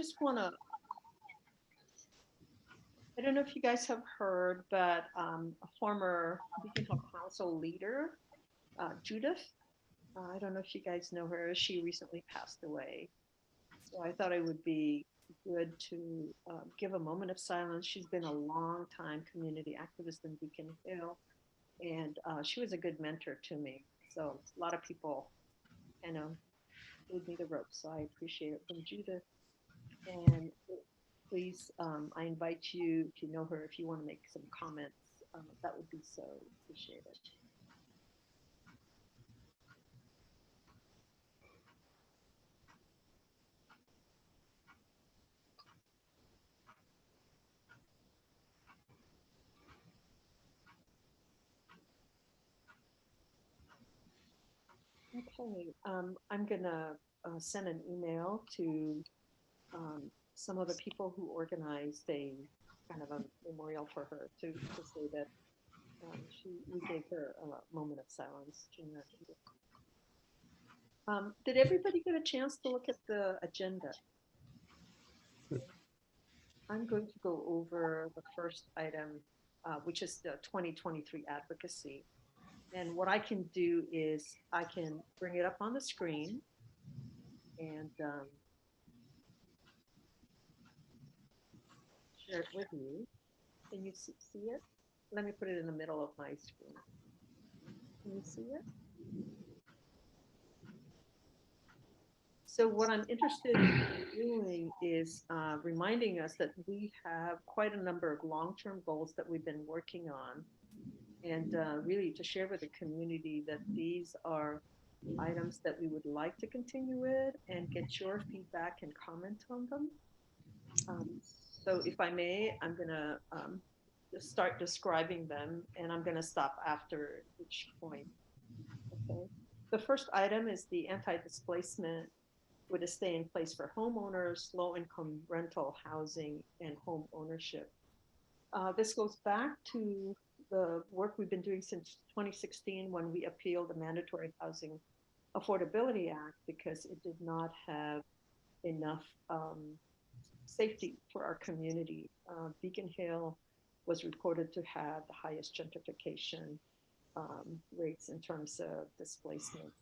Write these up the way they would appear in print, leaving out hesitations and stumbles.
just want to, I don't know if you guys have heard, but a former Beacon Hill Council leader, Judith, I don't know if you guys know her, she recently passed away. So I thought it would be good to give a moment of silence. She's been a long time community activist in Beacon Hill, and she was a good mentor to me. So a lot of people, you know, gave me the ropes. So I appreciate it from Judith. And please, I invite you, if you know her, if you want to make some comments, that would be so appreciated. Okay, I'm gonna send an email to some of the people who organized a kind of a memorial for her to say that we gave her a moment of silence. Did everybody get a chance to look at the agenda? I'm going to go over the first item, which is the 2023 advocacy. And what I can do is I can bring it up on the screen and share it with you. Can you see it? Let me put it in the middle of my screen. Can you see it? So what I'm interested in doing is reminding us that we have quite a number of long-term goals that we've been working on, and really to share with the community that these are items that we would like to continue with and get your feedback and comment on them. Um, so if I may, I'm going to start describing them, and I'm going to stop after each point. Okay. The first item is the anti-displacement with a stay in place for homeowners, low income rental housing, and home ownership. This goes back to the work we've been doing since 2016 when we appealed the Mandatory Housing Affordability Act because it did not have enough safety for our community. Beacon Hill was reported to have the highest gentrification rates in terms of displacement.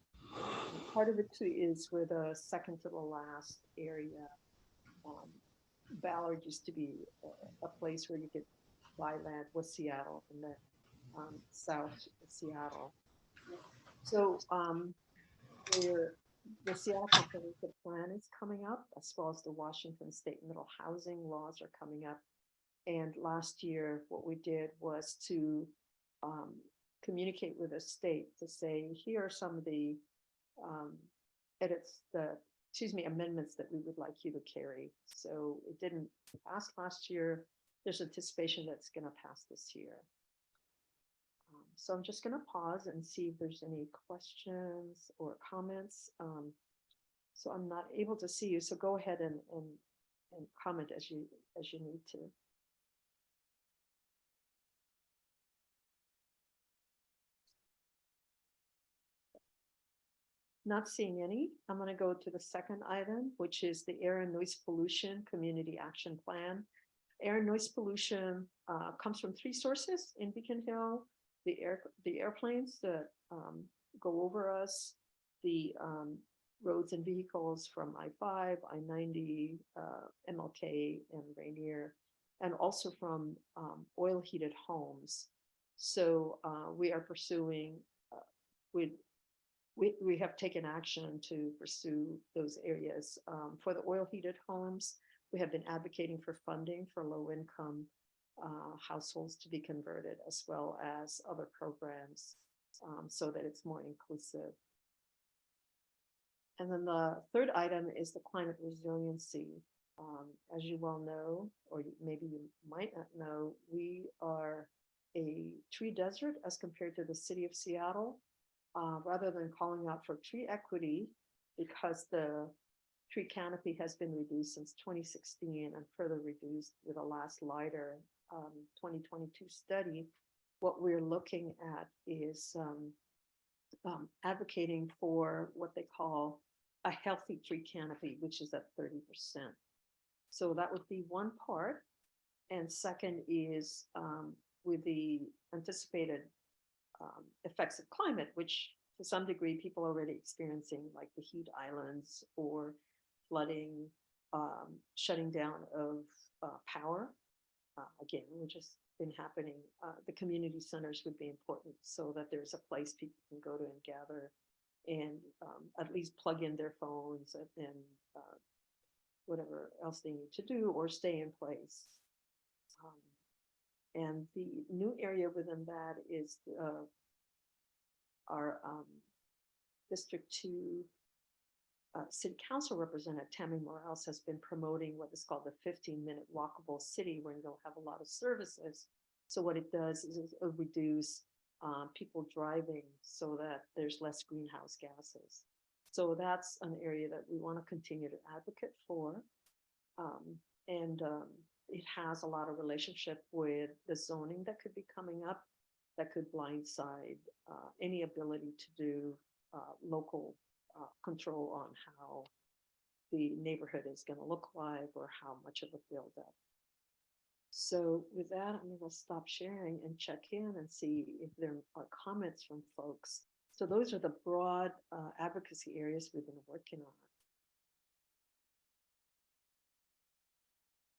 Part of it too is we're the second to the last area. Um, Ballard used to be a place where you could buy land with Seattle and then South Seattle. So we're, the Seattle Comprehensive Plan is coming up, as well as the Washington State Middle Housing laws are coming up. And last year, what we did was to um, communicate with the state to say, here are some of the um, edits, amendments that we would like you to carry. So it didn't pass last year. There's anticipation that it's going to pass this year. So I'm just going to pause and see if there's any questions or comments. So I'm not able to see you. So go ahead and comment as you need to. Not seeing any. I'm going to go to the second item, which is the Air and Noise Pollution Community Action Plan. Air and noise pollution comes from three sources in Beacon Hill: the airplanes that go over us, the roads and vehicles from I-5, I-90, MLK, and Rainier, and also from oil heated homes. So we are pursuing, we have taken action to pursue those areas. For the oil heated homes, we have been advocating for funding for low income households to be converted, as well as other programs so that it's more inclusive. And then the third item is the climate resiliency. As you well know, or maybe you might not know, we are a tree desert as compared to the city of Seattle. Rather than calling out for tree equity, because the tree canopy has been reduced since 2016 and further reduced with the last LIDAR 2022 study, what we're looking at is advocating for what they call a healthy tree canopy, which is at 30%. So that would be one part. And second is with the anticipated effects of climate, which to some degree people are already experiencing, like the heat islands or flooding, shutting down of power. Again, which has been happening. The community centers would be important so that there's a place people can go to and gather and at least plug in their phones and whatever else they need to do or stay in place. Um, and the new area within that is our District 2 City Council Representative Tammy Morales has been promoting what is called the 15-minute walkable city, where they'll have a lot of services. So what it does is it reduce people driving so that there's less greenhouse gases. So that's an area that we want to continue to advocate for. Um, and it has a lot of relationship with the zoning that could be coming up that could blindside any ability to do local control on how the neighborhood is going to look like or how much of a buildup. So with that, I'm going to stop sharing and check in and see if there are comments from folks. So those are the broad advocacy areas we've been working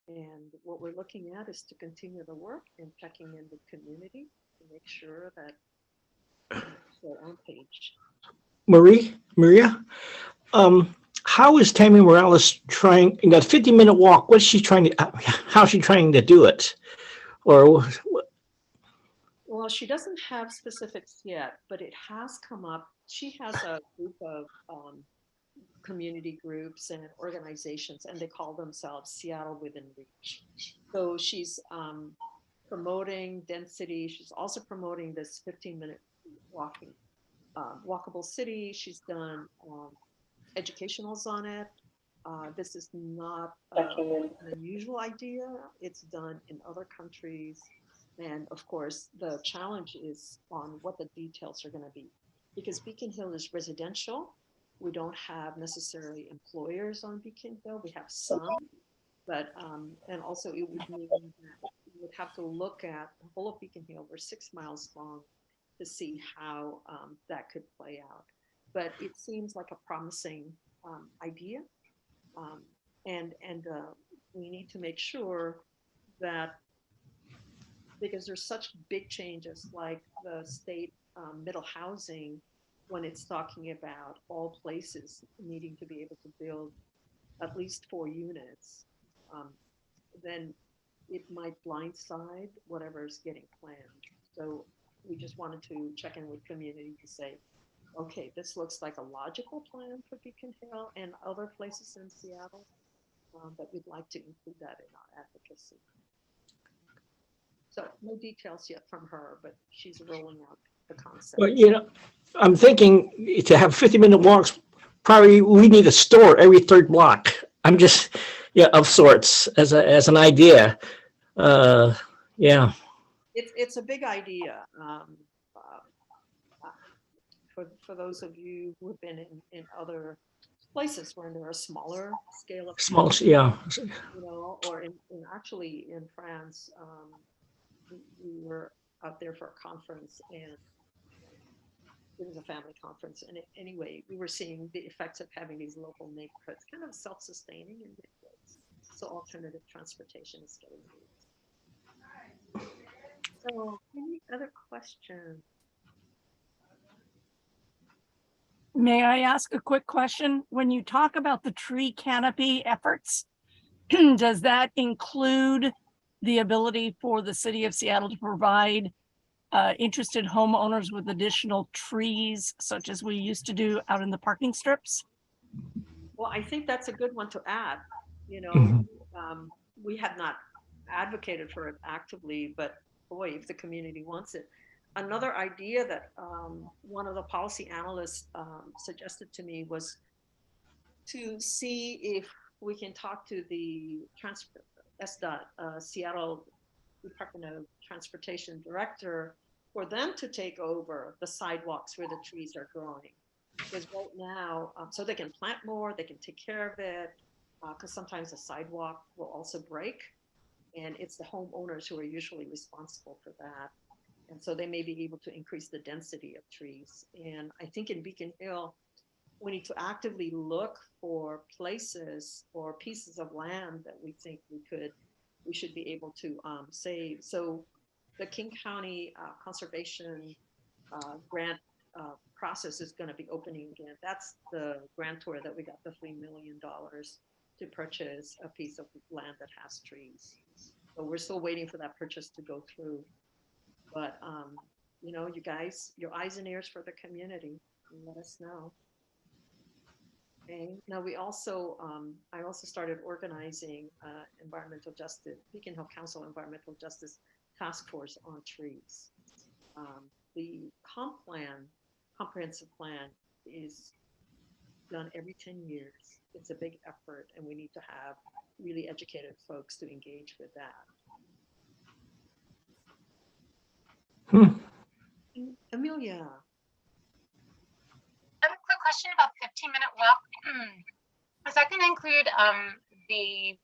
on. And what we're looking at is to continue the work and checking in with community to make sure that we're on page. Maria, um, how is Tammy Morales trying in that 50-minute walk? What's she trying to? How's she trying to do it? Or Well, she doesn't have specifics yet, but it has come up. She has a group of community groups and organizations, and they call themselves Seattle Within Reach. So she's promoting density. She's also promoting this 15-minute walkable city. She's done educationals on it. This is not an unusual idea. It's done in other countries. And of course, the challenge is on what the details are going to be. Because Beacon Hill is residential. We don't have necessarily employers on Beacon Hill. We have some, but, and also it would mean that we would have to look at the whole of Beacon Hill. We're 6 miles long to see how that could play out. But it seems like a promising idea. Um, and we need to make sure that because there's such big changes like the state middle housing when it's talking about all places needing to be able to build at least 4 units, um, then it might blindside whatever is getting planned. So we just wanted to check in with community to say, okay, this looks like a logical plan for Beacon Hill and other places in Seattle, but we'd like to include that in our advocacy. So no details yet from her, but she's rolling out the concept. well, I'm thinking to have 50-minute walks. Probably we need a store every third block. I'm just of sorts as an idea. Uh, yeah. It's a big idea. For those of you who have been in other places where there are smaller scale of Small. community, Yeah. or in actually in France, we were out there for a conference and it was a family conference. And anyway, we were seeing the effects of having these local neighborhoods kind of self-sustaining in many ways. So alternative transportation is getting used. So any other questions? May I ask a quick question? When you talk about the tree canopy efforts, does that include the ability for the city of Seattle to provide interested homeowners with additional trees, such as we used to do out in the parking strips? Well, I think that's a good one to add. You know, Mhm. we have not advocated for it actively, but boy, if the community wants it. Another idea that one of the policy analysts suggested to me was to see if we can talk to the SDOT, Seattle Department of Transportation director, for them to take over the sidewalks where the trees are growing. Because right now, so they can plant more, they can take care of it, because sometimes the sidewalk will also break, and it's the homeowners who are usually responsible for that. And so they may be able to increase the density of trees. And I think in Beacon Hill, we need to actively look for places or pieces of land that we think we should be able to save. So the King County Conservation grant process is going to be opening again. That's the grantor that we got the $3 million to purchase a piece of land that has trees. So we're still waiting for that purchase to go through. But you know, you guys, your eyes and ears for the community. Let us know. Okay. Now we also, I also started organizing environmental justice, Beacon Hill Council Environmental Justice Task Force on Trees. The comprehensive plan is done every 10 years. It's a big effort, and we need to have really educated folks to engage with that. Amelia. I have a quick question about 15-minute walk. Is that going to include the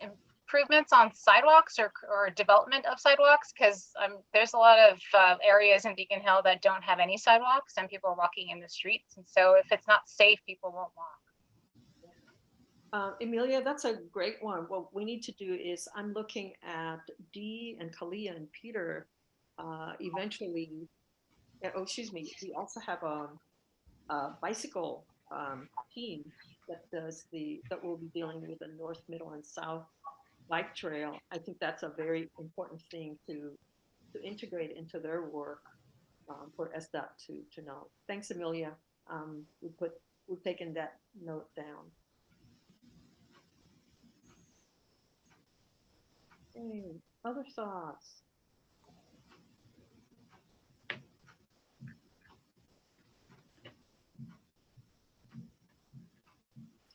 improvements on sidewalks or development of sidewalks? Because there's a lot of areas in Beacon Hill that don't have any sidewalks and people are walking in the streets. And so if it's not safe, people won't walk. Emilia, that's a great one. What we need to do is I'm looking at Dee and Kalia and Peter eventually. Oh, excuse me. We also have a bicycle team that will be dealing with the north, middle, and south bike trail. I think that's a very important thing to integrate into their work for SDOT to know. Thanks, Amelia. We've taken that note down. Okay, other thoughts?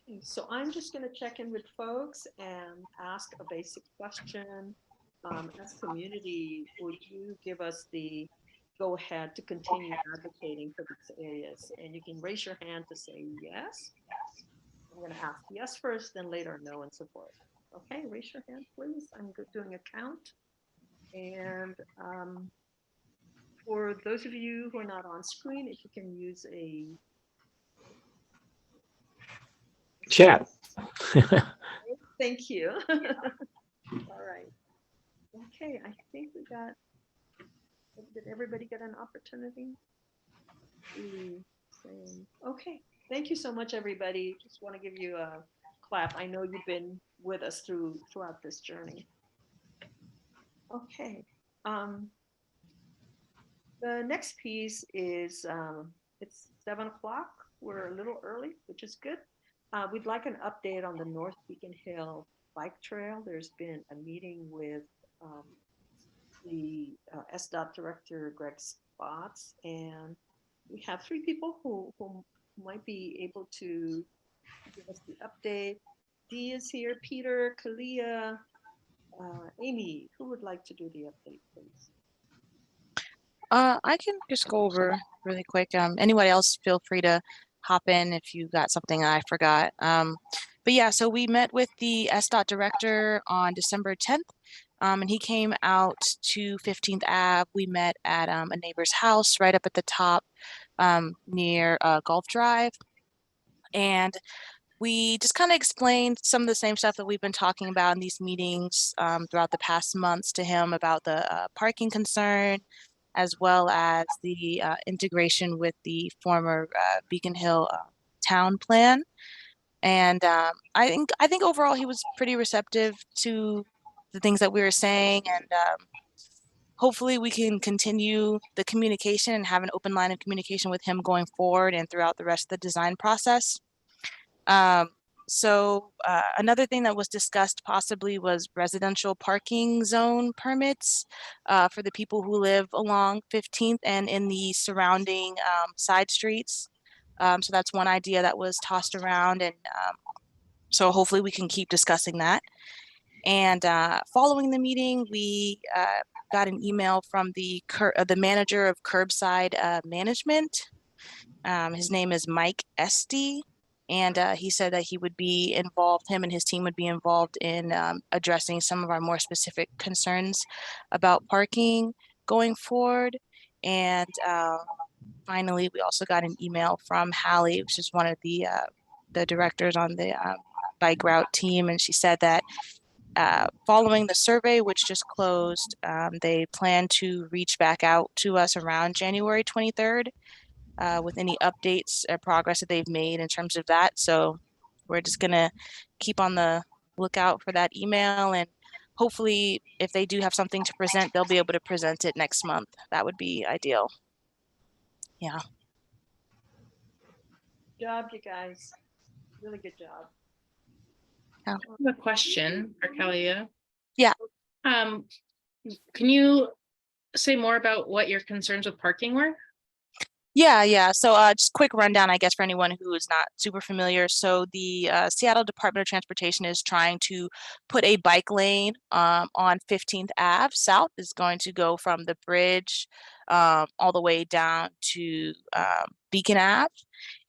Okay, so I'm just going to check in with folks and ask a basic question. As community, would you give us the go ahead to continue advocating for these areas? And you can raise your hand to say yes. I'm going to ask yes first, then later no and so forth. Okay, raise your hand, please. I'm doing a count. And for those of you who are not on screen, if you can use a Chat. Thank you. All right. Okay, I think did everybody get an opportunity? Okay, thank you so much, everybody. Just want to give you a clap. I know you've been with us throughout this journey. Okay. The next piece is, it's 7 o'clock. We're a little early, which is good. We'd like an update on the North Beacon Hill bike trail. There's been a meeting with the SDOT director, Greg Spots, and we have 3 people who might be able to give us the update. Dee is here, Peter, Kalia, Amy. Who would like to do the update, please? I can just go over really quick. Anybody else, feel free to hop in if you got something I forgot. But yeah, so we met with the SDOT director on December 10th, and he came out to 15th Ave. We met at a neighbor's house right up at the top near Gulf Drive. And we just kind of explained some of the same stuff that we've been talking about in these meetings throughout the past months to him about the parking concern, as well as the integration with the former Beacon Hill town plan. And I think overall he was pretty receptive to the things that we were saying, and hopefully we can continue the communication and have an open line of communication with him going forward and throughout the rest of the design process. So another thing that was discussed possibly was residential parking zone permits for the people who live along 15th and in the surrounding side streets. So that's one idea that was tossed around, and so hopefully we can keep discussing that. And following the meeting, we got an email from the manager of curbside management. His name is Mike Cheasty. And he said that he would be involved, him and his team would be involved in addressing some of our more specific concerns about parking going forward. And finally, we also got an email from Hallie, which is one of the directors on the bike route team. And she said that following the survey, which just closed, they plan to reach back out to us around January 23rd with any updates or progress that they've made in terms of that. So we're just gonna keep on the lookout for that email, and hopefully if they do have something to present, they'll be able to present it next month. That would be ideal. Yeah. Good job, you guys. Really good job. I have a question for Kalia. Yeah. Can you say more about what your concerns with parking were? Yeah. So just quick rundown, I guess, for anyone who is not super familiar. So the Seattle Department of Transportation is trying to put a bike lane on 15th Ave South. Is going to go from the bridge all the way down to Beacon Ave.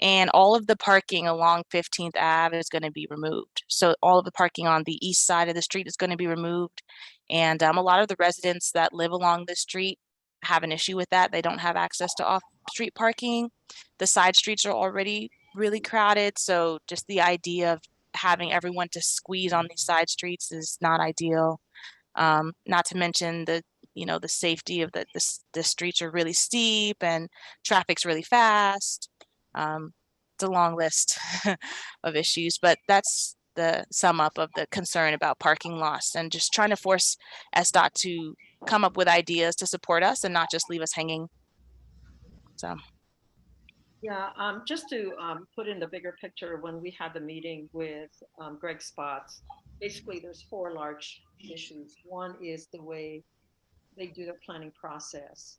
And all of the parking along 15th Ave is going to be removed. So all of the parking on the east side of the street is going to be removed. And a lot of the residents that live along the street have an issue with that. They don't have access to off-street parking. The side streets are already really crowded. So just the idea of having everyone to squeeze on these side streets is not ideal. Not to mention the safety of the streets are really steep and traffic's really fast. It's a long list of issues, but that's the sum up of the concern about parking loss and just trying to force SDOT to come up with ideas to support us and not just leave us hanging. So. Yeah, just to put in the bigger picture, when we had the meeting with Greg Spots, basically there's 4 large issues. One is the way they do their planning process.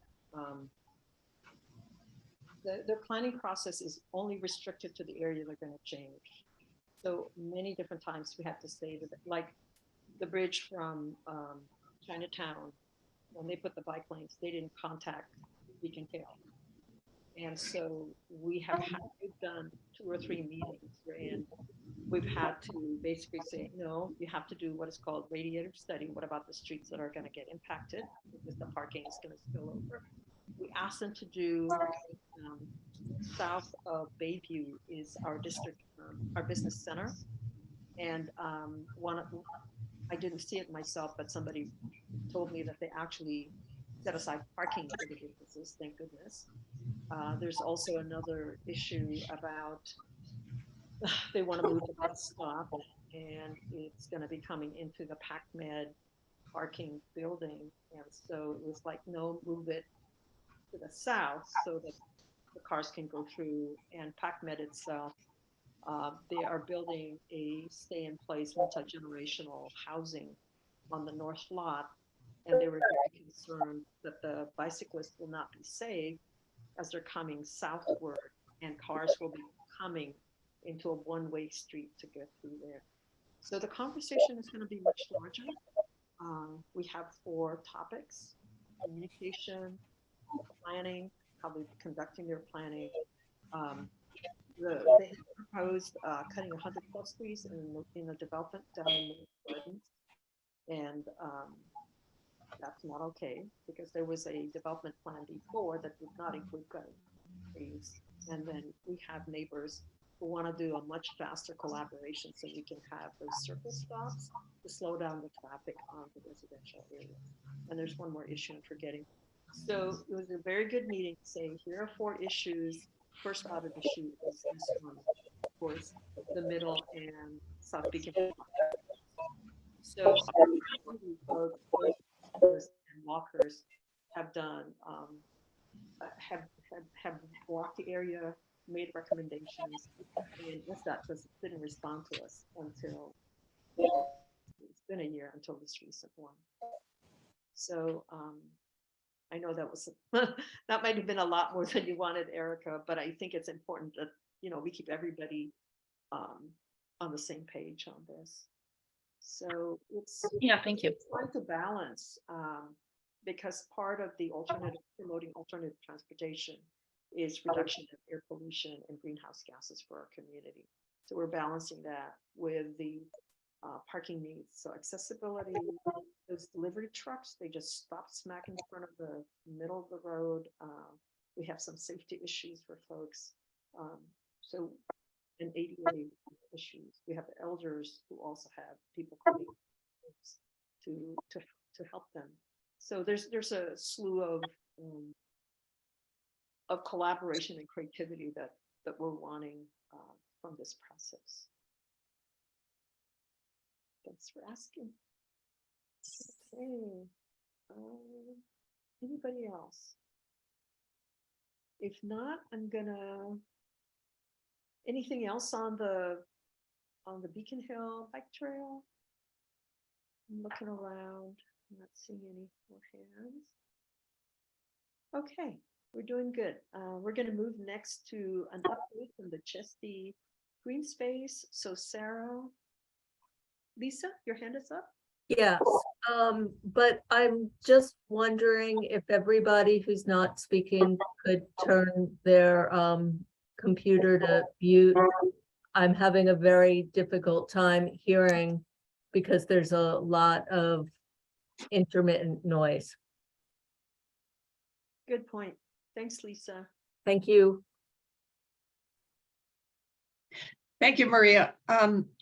Their planning process is only restricted to the area they're going to change. So many different times we have to say that, like the bridge from Chinatown, when they put the bike lanes, they didn't contact Beacon Hill. And so we've done 2 or 3 meetings and we've had to basically say, no, you have to do what is called radiator study. What about the streets that are going to get impacted because the parking is going to spill over? We asked them to do south of Bayview is our district, our business center. And I didn't see it myself, but somebody told me that they actually set aside parking for the businesses, thank goodness. There's also another issue about they want to move the bus stop and it's going to be coming into the PacMed parking building. And so it was like, no, move it to the south so that the cars can go through. And PacMed itself, they are building a stay-in-place multi-generational housing on the north lot. And they were very concerned that the bicyclists will not be safe as they're coming southward and cars will be coming into a one-way street to get through there. So the conversation is going to be much larger. We have 4 topics: communication, planning, how they're conducting their planning. They proposed cutting 100+ trees in a development down in the gardens, and that's not okay because there was a development plan before that did not include cutting trees. And then we have neighbors who want to do a much faster collaboration so we can have those circle stops to slow down the traffic on the residential areas. And there's one more issue I'm forgetting. So it was a very good meeting to say, here are 4 issues. First audit issue is this one, of course, the middle and South Beacon. So both and walkers have done have walked the area, made recommendations, and that didn't respond to us until it's been a year until this recent one. So I know that was that might have been a lot more than you wanted, Erica, but I think it's important that we keep everybody on the same page on this. So it's Thank you. trying to balance because part of the promoting alternative transportation is reduction of air pollution and greenhouse gases for our community. So we're balancing that with the parking needs. So accessibility, those delivery trucks, they just stop smack in front of the middle of the road. We have some safety issues for folks. So, and ADA issues. We have elders who also have people coming to help them. So there's a slew of collaboration and creativity that we're wanting from this process. Thanks for asking. Okay. Anybody else? If not, I'm gonna. Anything else on the Beacon Hill bike trail? I'm looking around. I'm not seeing any more hands. Okay, we're doing good. We're going to move next to an update from the Cheasty green space. So Sarah, Lisa, your hand is up. Yes, but I'm just wondering if everybody who's not speaking could turn their computer to mute. I'm having a very difficult time hearing because there's a lot of intermittent noise. Good point. Thanks, Lisa. Thank you. Thank you, Maria.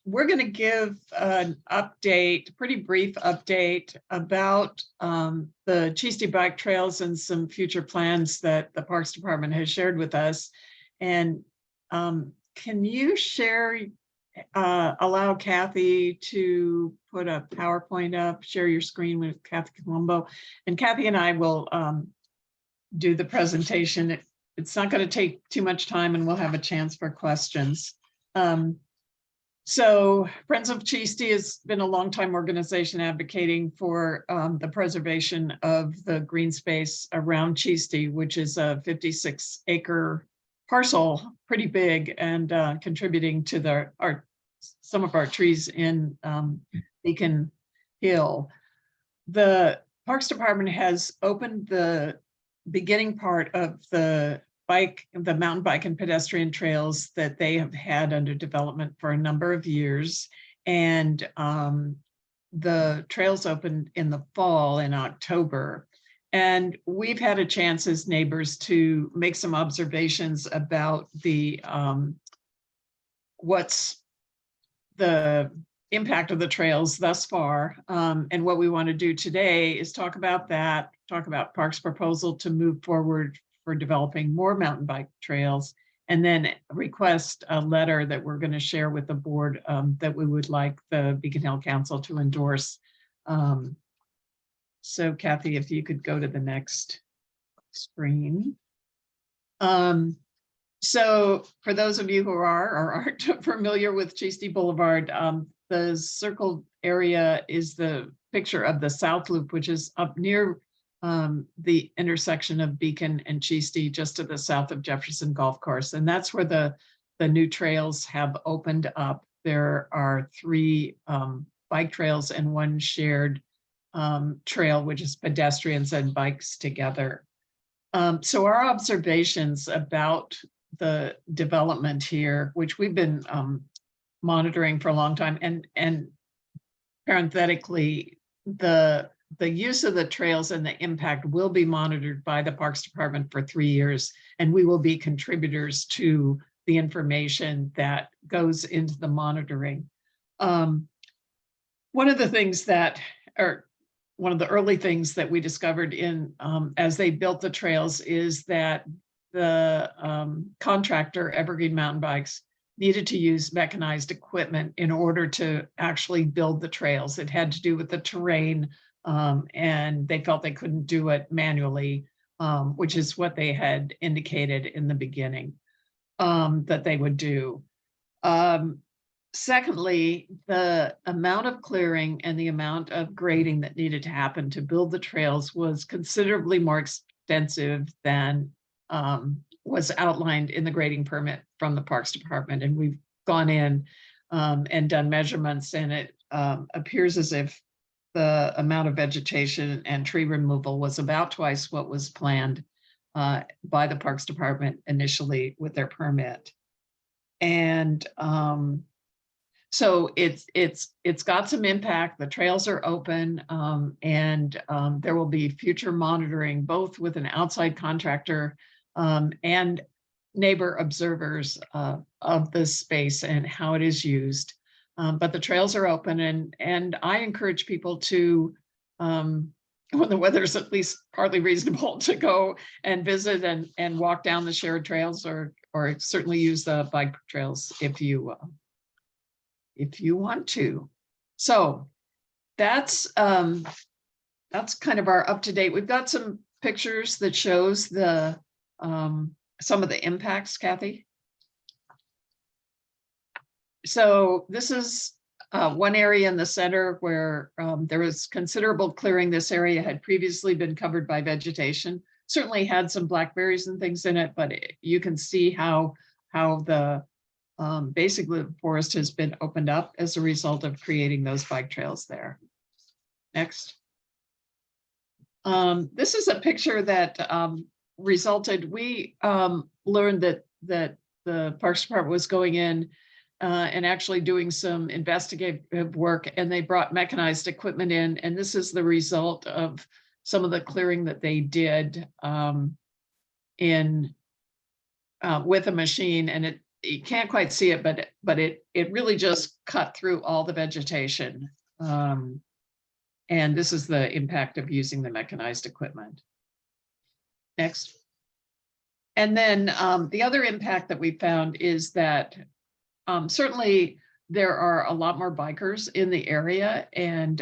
We're going to give an update, pretty brief update about the Cheasty bike trails and some future plans that the Parks Department has shared with us. And can you share, allow Kathy to put a PowerPoint up, share your screen with Kathy Colombo, and Kathy and I will do the presentation. It's not going to take too much time and we'll have a chance for questions. So Friends of Cheasty has been a longtime organization advocating for the preservation of the green space around Cheasty, which is a 56-acre parcel, pretty big, and contributing to some of our trees in Beacon Hill. The Parks Department has opened the beginning part of the mountain bike and pedestrian trails that they have had under development for a number of years. And the trails opened in the fall in October. And we've had a chance as neighbors to make some observations about what's the impact of the trails thus far. And what we want to do today is talk about that, talk about Parks' proposal to move forward for developing more mountain bike trails, and then request a letter that we're going to share with the board that we would like the Beacon Hill Council to endorse. So Kathy, if you could go to the next screen. So for those of you who are or aren't familiar with Cheasty Boulevard, the circled area is the picture of the South Loop, which is up near the intersection of Beacon and Cheasty, just to the south of Jefferson Golf Course. And that's where the new trails have opened up. There are 3 bike trails and 1 shared trail, which is pedestrians and bikes together. So our observations about the development here, which we've been monitoring for a long time, and parenthetically, the use of the trails and the impact will be monitored by the Parks Department for 3 years, and we will be contributors to the information that goes into the monitoring. One of the things that, or one of the early things that we discovered in as they built the trails is that the contractor, Evergreen Mountain Bikes, needed to use mechanized equipment in order to actually build the trails. It had to do with the terrain, and they felt they couldn't do it manually, which is what they had indicated in the beginning that they would do. Secondly, the amount of clearing and the amount of grading that needed to happen to build the trails was considerably more extensive than was outlined in the grading permit from the Parks Department. And we've gone in and done measurements, and it appears as if the amount of vegetation and tree removal was about twice what was planned by the Parks Department initially with their permit. And so it's got some impact. The trails are open, and there will be future monitoring, both with an outside contractor and neighbor observers of this space and how it is used. But the trails are open, and I encourage people to, when the weather's at least partly reasonable, to go and visit and walk down the shared trails, or certainly use the bike trails if you want to. So that's kind of our up to date. We've got some pictures that shows the some of the impacts, Kathy. So this is one area in the center where there was considerable clearing. This area had previously been covered by vegetation, certainly had some blackberries and things in it, but you can see how the basically the forest has been opened up as a result of creating those bike trails there. Next. This is a picture that resulted, we learned that the Parks Department was going in and actually doing some investigative work, and they brought mechanized equipment in, and this is the result of some of the clearing that they did with a machine, and you can't quite see it, but it really just cut through all the vegetation. And this is the impact of using the mechanized equipment. Next. And then the other impact that we found is that certainly there are a lot more bikers in the area. And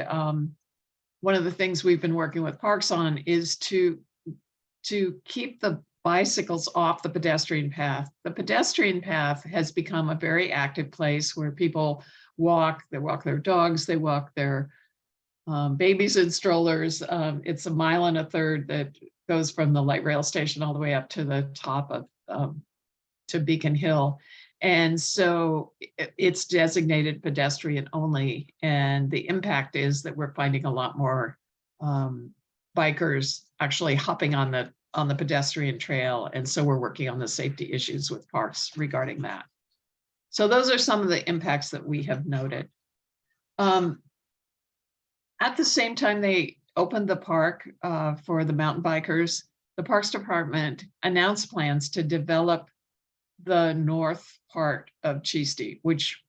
one of the things we've been working with Parks on is to keep the bicycles off the pedestrian path. The pedestrian path has become a very active place where people walk, they walk their dogs, they walk their babies in strollers. It's 1.5 miles that goes from the light rail station all the way up to the top of to Beacon Hill. And so it's designated pedestrian only. And the impact is that we're finding a lot more bikers actually hopping on the pedestrian trail. And so we're working on the safety issues with Parks regarding that. So those are some of the impacts that we have noted. At the same time they opened the park for the mountain bikers, the Parks Department announced plans to develop the north part of Cheasty, which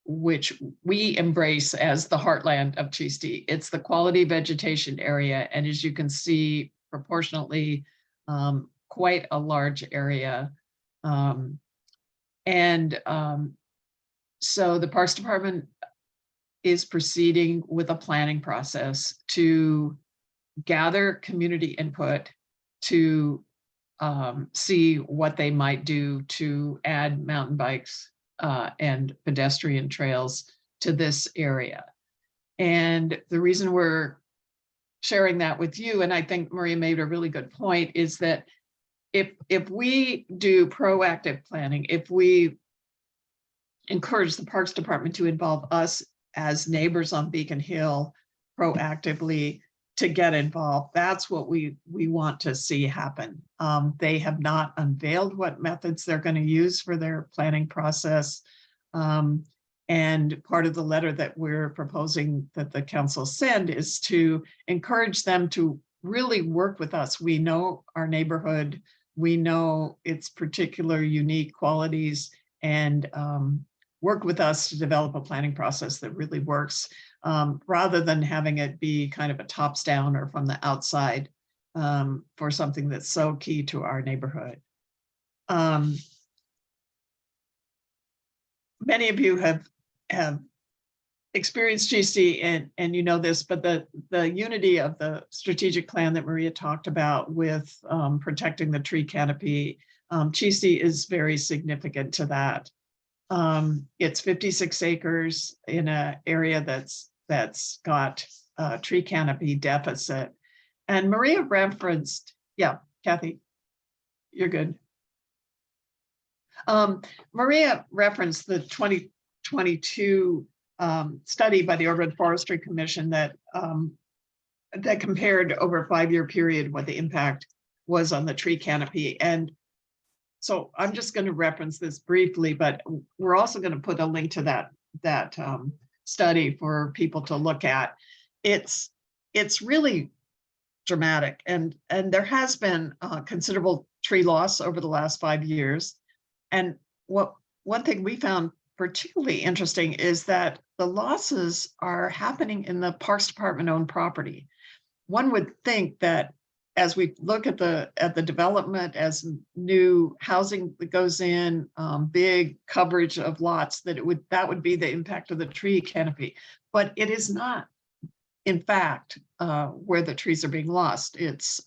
we embrace as the heartland of Cheasty. It's the quality vegetation area, and as you can see, proportionately quite a large area. So the Parks Department is proceeding with a planning process to gather community input to see what they might do to add mountain bikes and pedestrian trails to this area. And the reason we're sharing that with you, and I think Maria made a really good point, is that if we do proactive planning, if we encourage the Parks Department to involve us as neighbors on Beacon Hill proactively to get involved, that's what we want to see happen. They have not unveiled what methods they're going to use for their planning process. And part of the letter that we're proposing that the council send is to encourage them to really work with us. We know our neighborhood, we know its particular unique qualities, and work with us to develop a planning process that really works, rather than having it be kind of a tops down or from the outside for something that's so key to our neighborhood. Many of you have experienced Cheasty, and you know this, but the unity of the strategic plan that Maria talked about with protecting the tree canopy, Cheasty is very significant to that. It's 56 acres in an area that's got a tree canopy deficit. And Maria referenced, yeah, Kathy, you're good. Maria referenced the 2022 study by the Urban Forestry Commission that compared over a 5-year period what the impact was on the tree canopy. And so I'm just going to reference this briefly, but we're also going to put a link to that study for people to look at. It's really dramatic, and there has been considerable tree loss over the last 5 years. And one thing we found particularly interesting is that the losses are happening in the Parks Department owned property. One would think that as we look at the development, as new housing that goes in, big coverage of lots, that would be the impact of the tree canopy, but it is not. In fact, where the trees are being lost, it's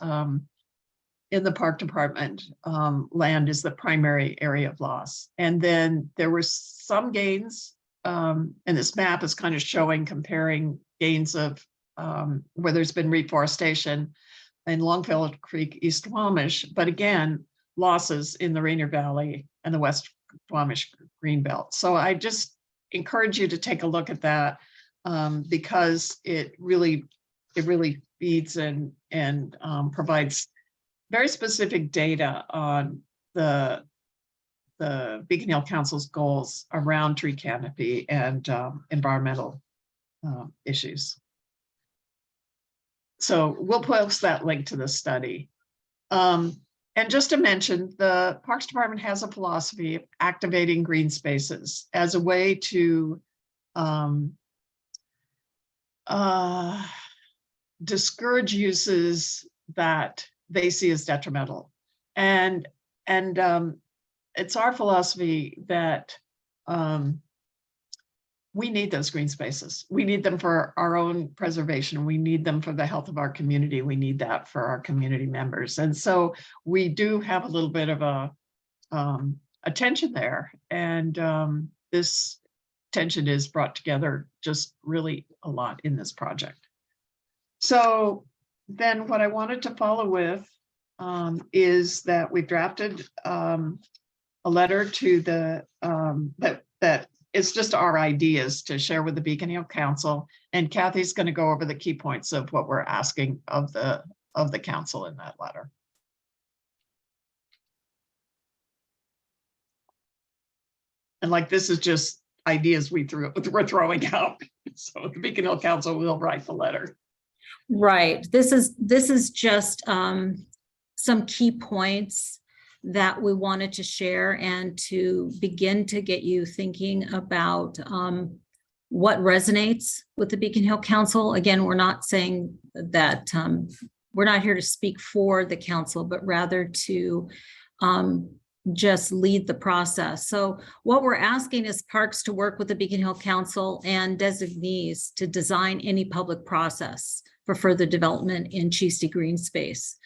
in the Park Department. Land is the primary area of loss, and then there were some gains, and this map is kind of showing, comparing gains of where there's been reforestation in Longfellow Creek, East Squamish, but again, losses in the Rainier Valley and the West Squamish Greenbelt. So I just encourage you to take a look at that, because it really feeds and provides very specific data on the Beacon Hill Council's goals around tree canopy and environmental issues. So we'll post that link to the study. And just to mention, the Parks Department has a philosophy of activating green spaces as a way to discourage uses that they see as detrimental. And it's our philosophy that we need those green spaces. We need them for our own preservation. We need them for the health of our community. We need that for our community members. And so we do have a little bit of a tension there. And this tension is brought together just really a lot in this project. So then what I wanted to follow with is that we've drafted a letter to the, that it's just our ideas to share with the Beacon Hill Council, and Kathy's going to go over the key points of what we're asking of the council in that letter. And like, this is just ideas we're throwing out. So the Beacon Hill Council will write the letter. Right. This is just some key points that we wanted to share and to begin to get you thinking about what resonates with the Beacon Hill Council. Again, we're not saying that we're not here to speak for the council, but rather to just lead the process. So what we're asking is Parks to work with the Beacon Hill Council and designees to design any public process for further development in Cheasty green space.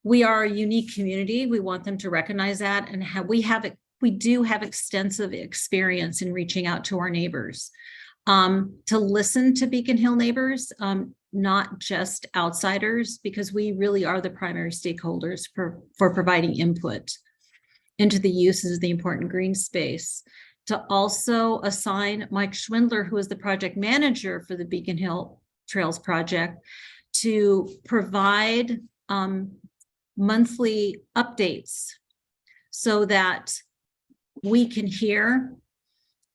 We are a unique community. We want them to recognize that, and we do have extensive experience in reaching out to our neighbors, to listen to Beacon Hill neighbors, not just outsiders, because we really are the primary stakeholders for providing input into the uses of the important green space. To also assign Mike Schwindler, who is the project manager for the Beacon Hill Trails project, to provide monthly updates so that we can hear,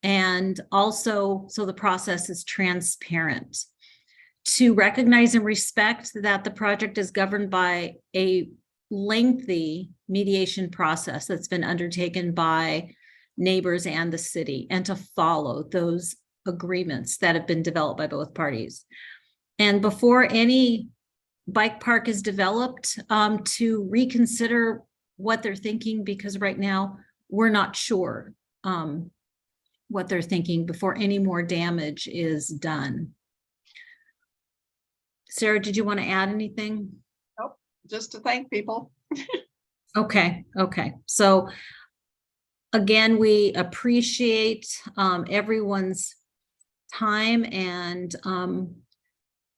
and also so the process is transparent. To recognize and respect that the project is governed by a lengthy mediation process that's been undertaken by neighbors and the city, and to follow those agreements that have been developed by both parties. And before any bike park is developed, to reconsider what they're thinking, because right now we're not sure what they're thinking before any more damage is done. Sarah, did you want to add anything? Nope, just to thank people. Okay. So again, we appreciate everyone's time, and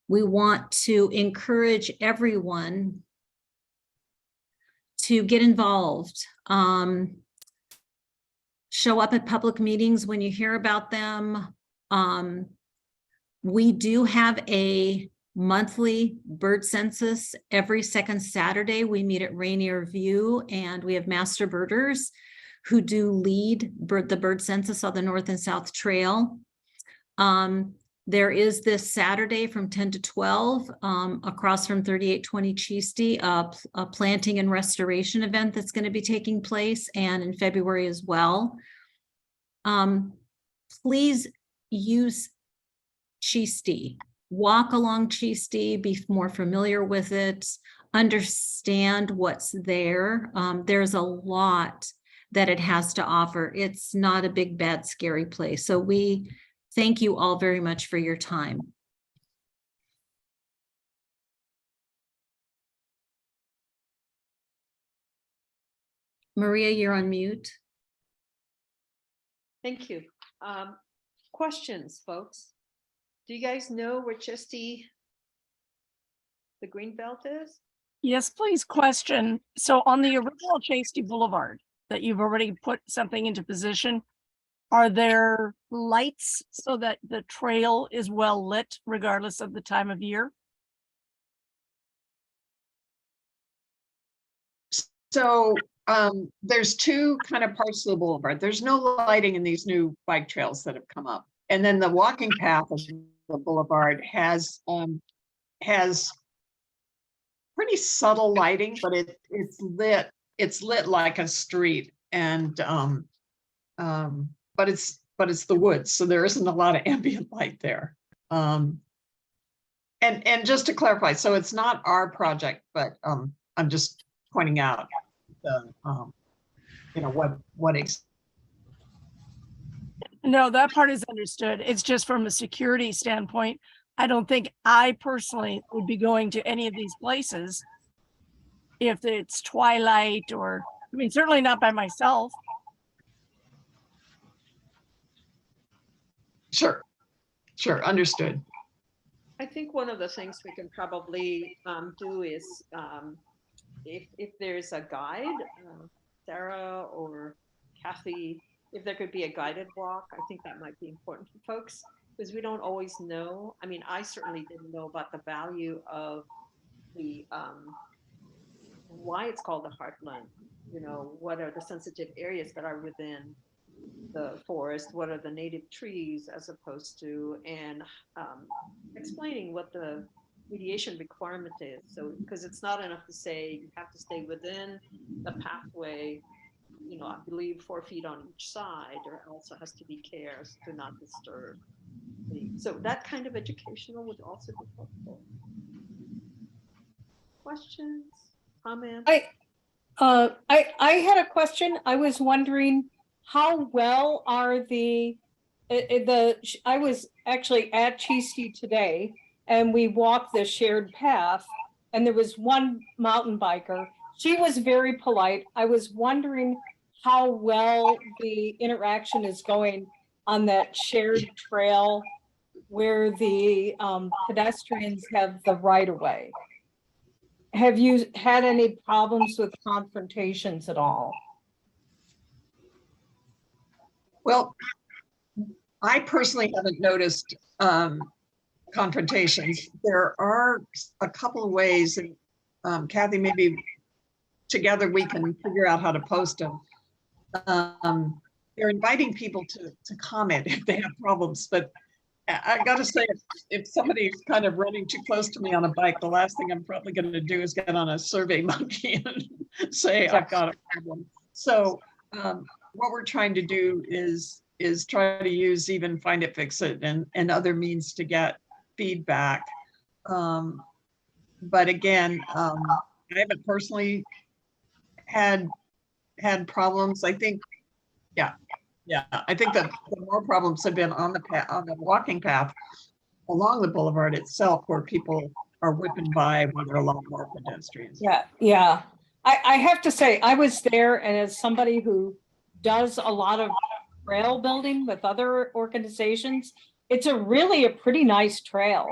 we want to encourage everyone to get involved. Show up at public meetings when you hear about them. We do have a monthly bird census. Every second Saturday, we meet at Rainier View, and we have master birders who do lead the bird census on the North and South Trail. There is this Saturday from 10 to 12 across from 3820 Cheasty, a planting and restoration event that's going to be taking place, and in February as well. Please use Cheasty. Walk along Cheasty, be more familiar with it, understand what's there. There's a lot that it has to offer. It's not a big, bad, scary place. So we thank you all very much for your time. Maria, you're on mute. Thank you. Questions, folks? Do you guys know where Cheasty, the green belt is? Yes, please. Question. So on the original Cheasty Boulevard that you've already put something into position, are there lights so that the trail is well lit regardless of the time of year? So there's two kind of parts of the boulevard. There's no lighting in these new bike trails that have come up. And then the walking path of the boulevard has pretty subtle lighting, but it's lit like a street. And but it's the woods, so there isn't a lot of ambient light there. And just to clarify, so it's not our project, but I'm just pointing out the what No, that part is understood. It's just from a security standpoint. I don't think I personally would be going to any of these places if it's twilight, or, I mean, certainly not by myself. Sure, understood. I think one of the things we can probably do is if there's a guide, Sarah or Kathy, if there could be a guided walk, I think that might be important for folks, because we don't always know. I mean, I certainly didn't know about the value of the why it's called the heartland. You know, what are the sensitive areas that are within the forest? What are the native trees as opposed to, and explaining what the mediation requirement is. So, because it's not enough to say you have to stay within the pathway, you know, I believe 4 feet on each side, or also has to be cares to not disturb. So that kind of educational would also be helpful. Questions, comments? I had a question. I was wondering how well are I was actually at Cheasty today, and we walked the shared path, and there was one mountain biker. She was very polite. I was wondering how well the interaction is going on that shared trail where the pedestrians have the right of way. Have you had any problems with confrontations at all? Well, I personally haven't noticed confrontations. There are a couple of ways, and Kathy, maybe together we can figure out how to post them. They're inviting people to comment if they have problems, but I gotta say, if somebody's kind of running too close to me on a bike, the last thing I'm probably going to do is get on a Survey Monkey and say I've got a problem. So what we're trying to do is try to use even Find It, Fix It and other means to get feedback. But again, I haven't personally had problems. I think, yeah, I think that the more problems have been on the walking path along the boulevard itself, where people are whipping by when there are a lot more pedestrians. Yeah. I have to say, I was there, and as somebody who does a lot of trail building with other organizations, it's really a pretty nice trail.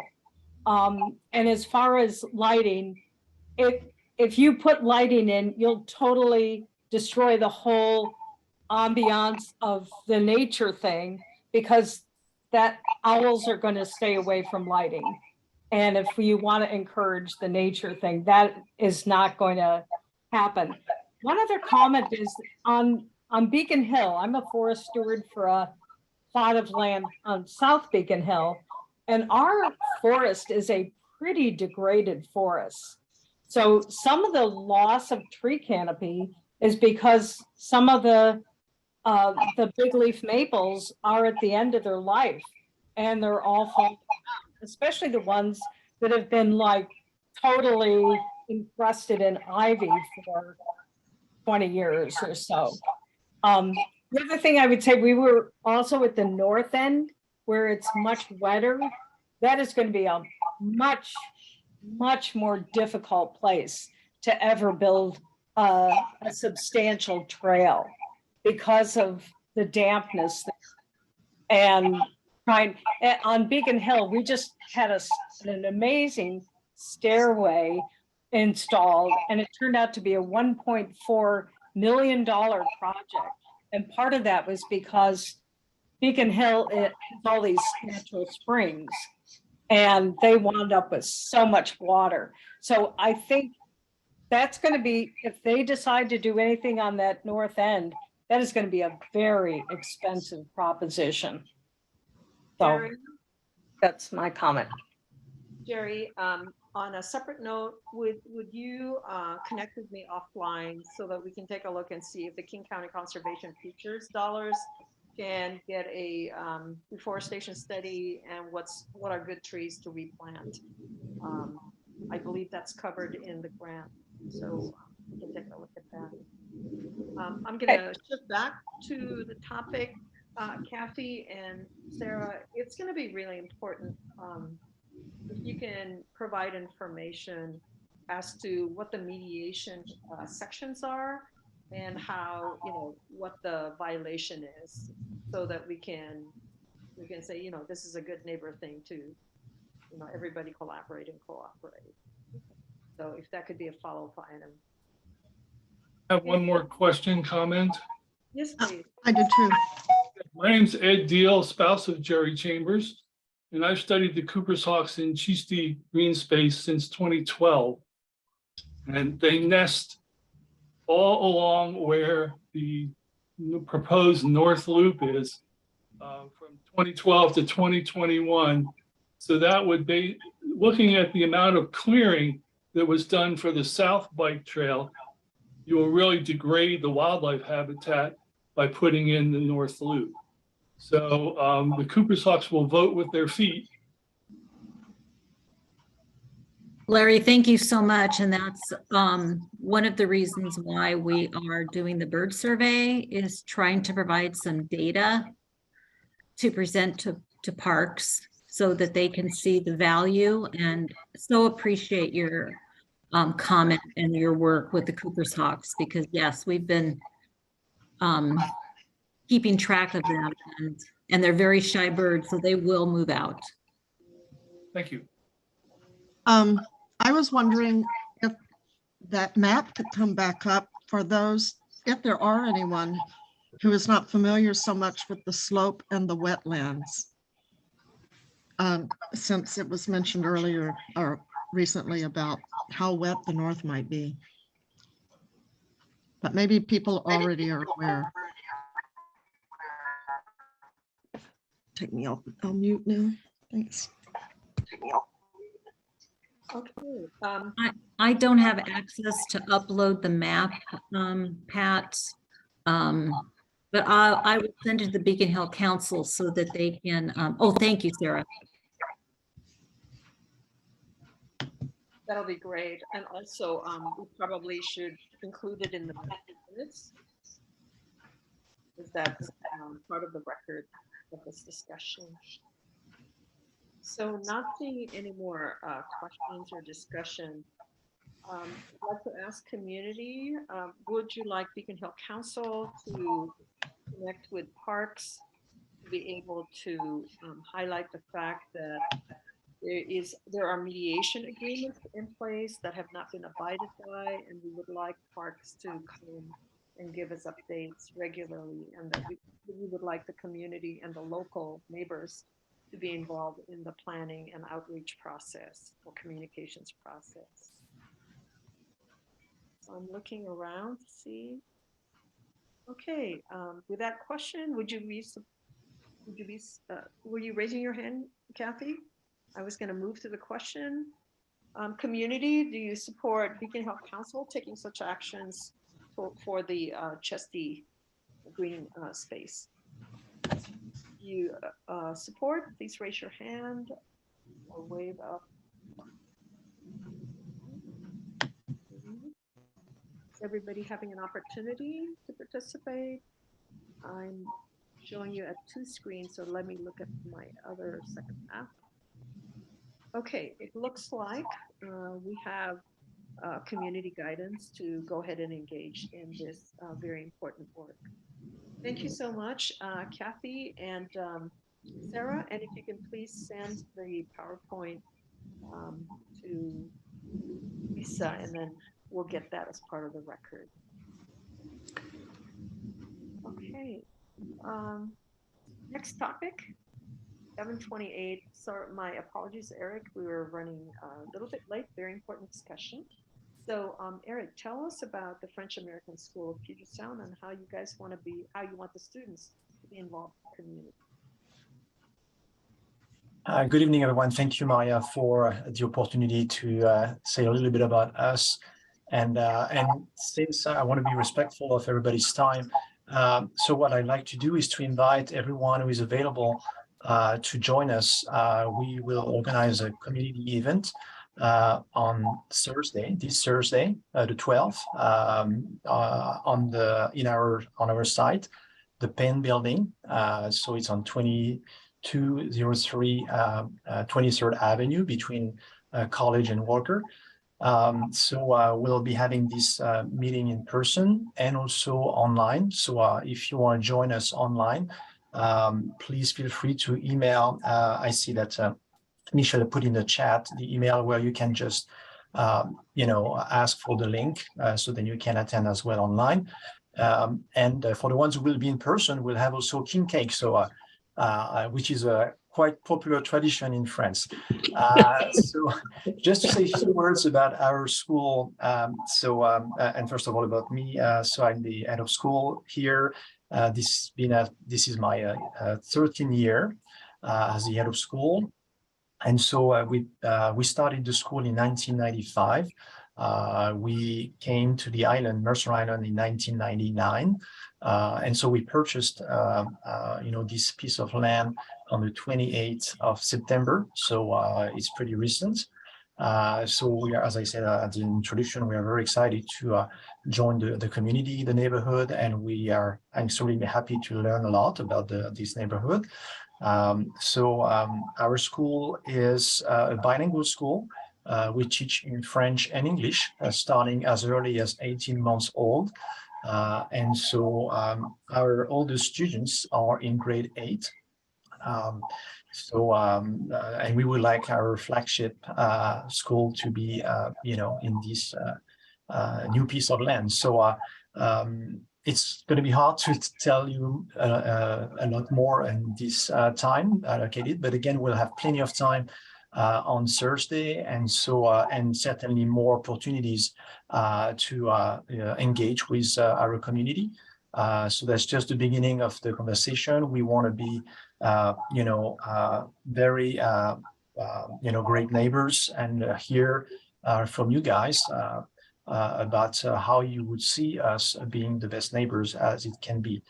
And as far as lighting, if you put lighting in, you'll totally destroy the whole ambiance of the nature thing, because that owls are going to stay away from lighting. And if you want to encourage the nature thing, that is not going to happen. One other comment is on Beacon Hill. I'm a forest steward for a plot of land on South Beacon Hill, and our forest is a pretty degraded forest. So some of the loss of tree canopy is because some of the big leaf maples are at the end of their life, and they're all falling, especially the ones that have been like totally encrusted in ivy for 20 years or so. The other thing I would say, we were also at the north end where it's much wetter. That is going to be a much, much more difficult place to ever build a substantial trail because of the dampness. And on Beacon Hill, we just had an amazing stairway installed, and it turned out to be a $1.4 million project. And part of that was because Beacon Hill, it has all these natural springs, and they wound up with so much water. So I think that's going to be, if they decide to do anything on that north end, that is going to be a very expensive proposition. So Jerry, that's my comment. Jerry, on a separate note, would you connect with me offline so that we can take a look and see if the King County Conservation Features dollars can get a reforestation study and what are good trees to replant? I believe that's covered in the grant, so we can take a look at that. I'm going to shift back to the topic, Kathy and Sarah. It's going to be really important if you can provide information as to what the mediation sections are and how, what the violation is, so that we can say, this is a good neighbor thing to, everybody collaborate and cooperate. So if that could be a follow-up item. I have one more question, comment. Yes, please. I do too. My name's Ed Deal, spouse of Jerry Chambers, and I've studied the Cooper's hawks in Cheasty green space since 2012. And they nest all along where the proposed North Loop is from 2012 to 2021. So that would be looking at the amount of clearing that was done for the South Bike Trail. You will really degrade the wildlife habitat by putting in the North Loop. So the Cooper's hawks will vote with their feet. Larry, thank you so much. And that's one of the reasons why we are doing the bird survey, is trying to provide some data to present to parks so that they can see the value, and so appreciate your comment and your work with the Cooper's hawks, because yes, we've been keeping track of them, and they're very shy birds, so they will move out. Thank you. I was wondering if that map could come back up for those, if there are anyone who is not familiar so much with the slope and the wetlands. Since it was mentioned earlier or recently about how wet the north might be. But maybe people already are aware. Take me off, I'll mute now. Thanks. Okay. I don't have access to upload the map, Pat. But I would send it to the Beacon Hill Council so that they can, oh, thank you, Sarah. That'll be great. And also, we probably should include it in the minutes, because that's part of the record of this discussion. So not seeing any more questions or discussion, I'd like to ask community, would you like Beacon Hill Council to connect with parks to be able to highlight the fact that there are mediation agreements in place that have not been abided by, and we would like parks to come and give us updates regularly, and that we would like the community and the local neighbors to be involved in the planning and outreach process or communications process. So I'm looking around to see. Okay, with that question, were you raising your hand, Kathy? I was going to move to the question. Community, do you support Beacon Health Council taking such actions for the Cheasty green space? You support, please raise your hand or wave up. Is everybody having an opportunity to participate? I'm showing you at 2 screens, so let me look at my other second map. Okay, it looks like we have community guidance to go ahead and engage in this very important work. Thank you so much, Kathy and Sarah. And if you can please send the PowerPoint to Lisa, and then we'll get that as part of the record. Okay. Next topic, 7:28. Sorry, my apologies, Eric. We were running a little bit late. Very important discussion. So, Eric, tell us about the French American School of Puget Sound and how you guys want to be, how you want the students to be involved in the community. Good evening, everyone. Thank you, Maria, for the opportunity to say a little bit about us. And since I want to be respectful of everybody's time, so what I'd like to do is to invite everyone who is available to join us. We will organize a community event on Thursday, this Thursday, the 12th, on our site, the Penn Building. So it's on 2203 23rd Avenue between College and Walker. So we'll be having this meeting in person and also online. So if you want to join us online, please feel free to email. I see that Michelle put in the chat the email where you can just ask for the link, so then you can attend as well online. And for the ones who will be in person, we'll have also king cake, so which is a quite popular tradition in France. So just to say a few words about our school. And first of all about me. So I'm the head of school here. This is my 13th year as the head of school. And so we started the school in 1995. We came to the island, Mercer Island, in 1999. And so we purchased, this piece of land on the 28th of September. So it's pretty recent. So we are, as I said at the introduction, we are very excited to join the community, the neighborhood, and I'm extremely happy to learn a lot about this neighborhood. Our school is a bilingual school. We teach in French and English, starting as early as 18 months old. And so our oldest students are in grade 8. And we would like our flagship school to be, in this new piece of land. So it's going to be hard to tell you a lot more in this time allocated, but again, we'll have plenty of time on Thursday, and so and certainly more opportunities to engage with our community. So that's just the beginning of the conversation. We want to be, very, great neighbors, and hear from you guys about how you would see us being the best neighbors as it can be.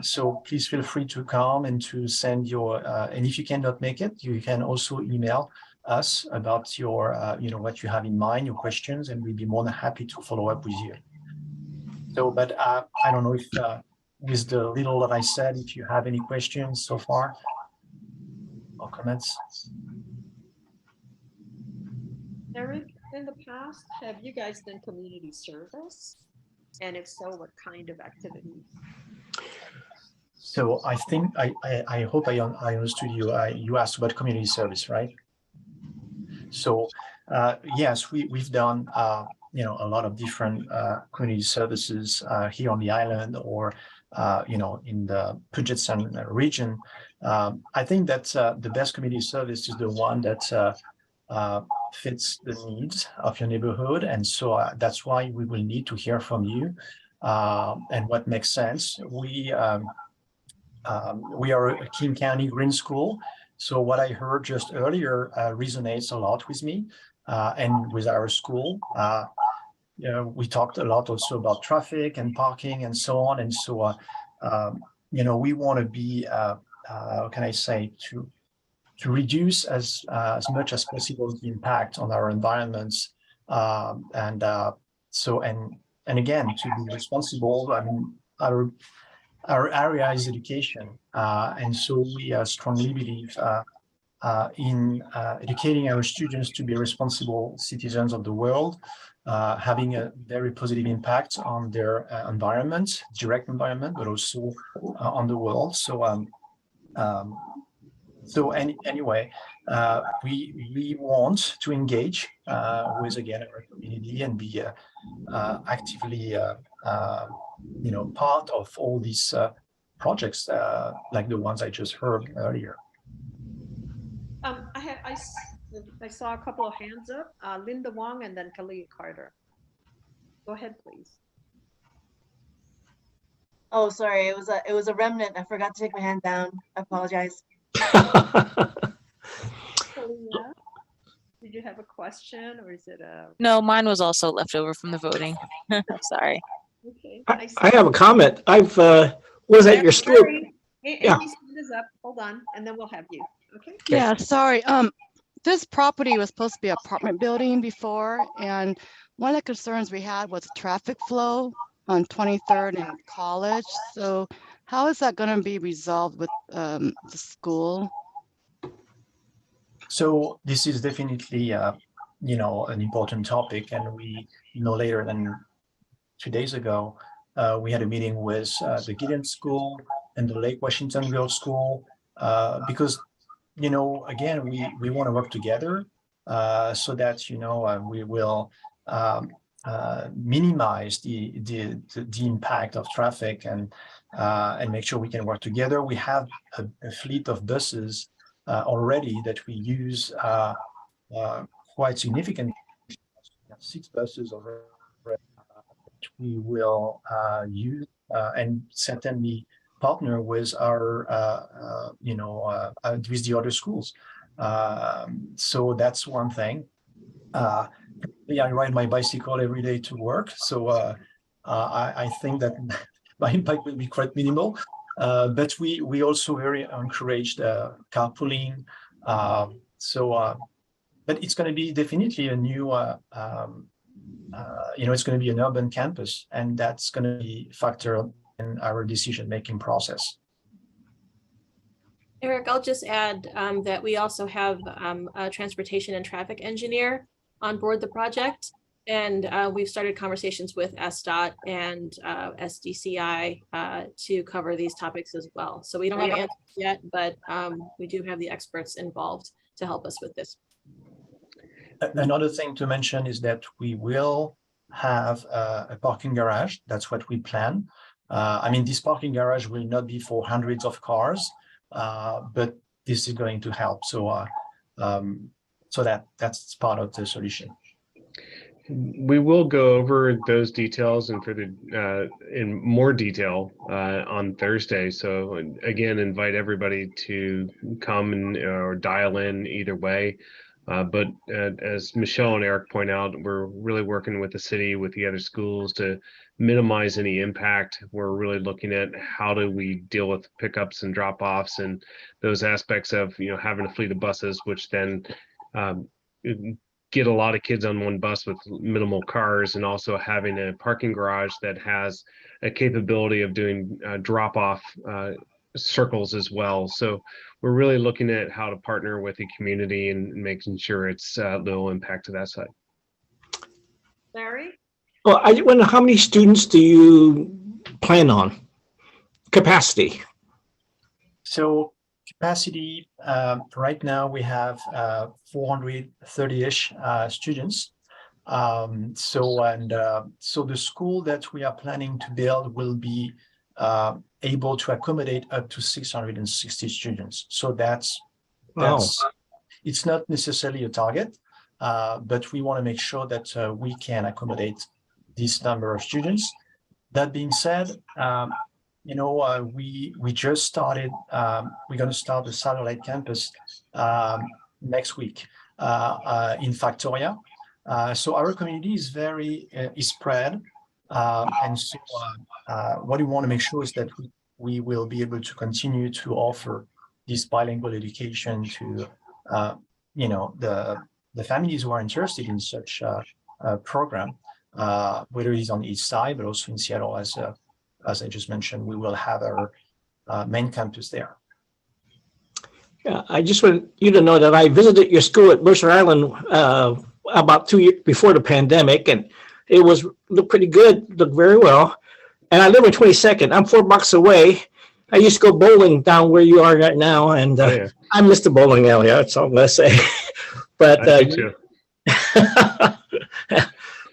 So please feel free to come and to send your, and if you cannot make it, you can also email us about your, what you have in mind, your questions, and we'd be more than happy to follow up with you. So, but I don't know if with the little that I said, if you have any questions so far or comments. Eric, in the past, have you guys done community service? And if so, what kind of activities? So I think I hope I understood you. You asked about community service, right? So yes, we've done a lot of different community services here on the island, or in the Puget Sound region. I think that the best community service is the one that fits the needs of your neighborhood. And so that's why we will need to hear from you and what makes sense. We are a King County Green School. So what I heard just earlier resonates a lot with me and with our school. We talked a lot also about traffic and parking and so on. And so, we want to be, how can I say, to reduce as much as possible the impact on our environments. And again, to be responsible, I mean, our area is education. And so we strongly believe in educating our students to be responsible citizens of the world, having a very positive impact on their environment, direct environment, but also on the world. Anyway, we want to engage with, again, our community and be actively, part of all these projects like the ones I just heard earlier. I saw a couple of hands up, Linda Wong and then Kalia Carter. Go ahead, please. Oh, sorry, it was a remnant. I forgot to take my hand down. I apologize. Kalia, did you have a question or is it a? No, mine was also left over from the voting. Sorry. Okay. I have a comment. Was at your school. Amy's hand is up. Hold on, and then we'll have you. Okay. Yeah, sorry. This property was supposed to be an apartment building before, and one of the concerns we had was traffic flow on 23rd and College. So how is that going to be resolved with the school? So this is definitely, an important topic, and we, later than 2 days ago, we had a meeting with the Gideon School and the Lake Washington Girls School, because, again, we want to work together so that, we will minimize the impact of traffic and make sure we can work together. We have a fleet of buses already that we use quite significantly. 6 buses already we will use and certainly partner with our with the other schools. So that's one thing. I ride my bicycle every day to work, so I think that my impact will be quite minimal. But we also very encouraged carpooling. But it's going to be definitely a new, it's going to be an urban campus, and that's going to be factored in our decision-making process. Eric, I'll just add that we also have a transportation and traffic engineer on board the project. And we've started conversations with SDOT and SDCI to cover these topics as well. So we don't have answers yet, but we do have the experts involved to help us with this. Another thing to mention is that we will have a parking garage. That's what we plan. This parking garage will not be for hundreds of cars, but this is going to help. So that's part of the solution. We will go over those details and in more detail on Thursday. So again, invite everybody to come or dial in either way. But as Michelle and Eric point out, we're really working with the city, with the other schools to minimize any impact. We're really looking at how do we deal with pickups and drop-offs and those aspects of having a fleet of buses, which then get a lot of kids on one bus with minimal cars, and also having a parking garage that has a capability of doing drop-off circles as well. So we're really looking at how to partner with the community and making sure it's little impact to that side. Larry? Well, I wonder, how many students do you plan on? Capacity? So capacity, right now we have 430-ish students. So the school that we are planning to build will be able to accommodate up to 660 students. So that's Wow. it's not necessarily a target, but we want to make sure that we can accommodate this number of students. That being said, we just started. We're going to start the satellite campus next week in Factoria. So our community is is spread, and so what we want to make sure is that we will be able to continue to offer this bilingual education to the families who are interested in such a program, whether it's on each side, but also in Seattle, as I just mentioned, we will have our main campus there. Yeah, I just want you to know that I visited your school at Mercer Island about 2 years before the pandemic, and it looked pretty good, looked very well. And I live in 22nd. I'm 4 blocks away. I used to go bowling down where you are right now, and I miss the bowling alley. That's all I'm gonna say. But I do too.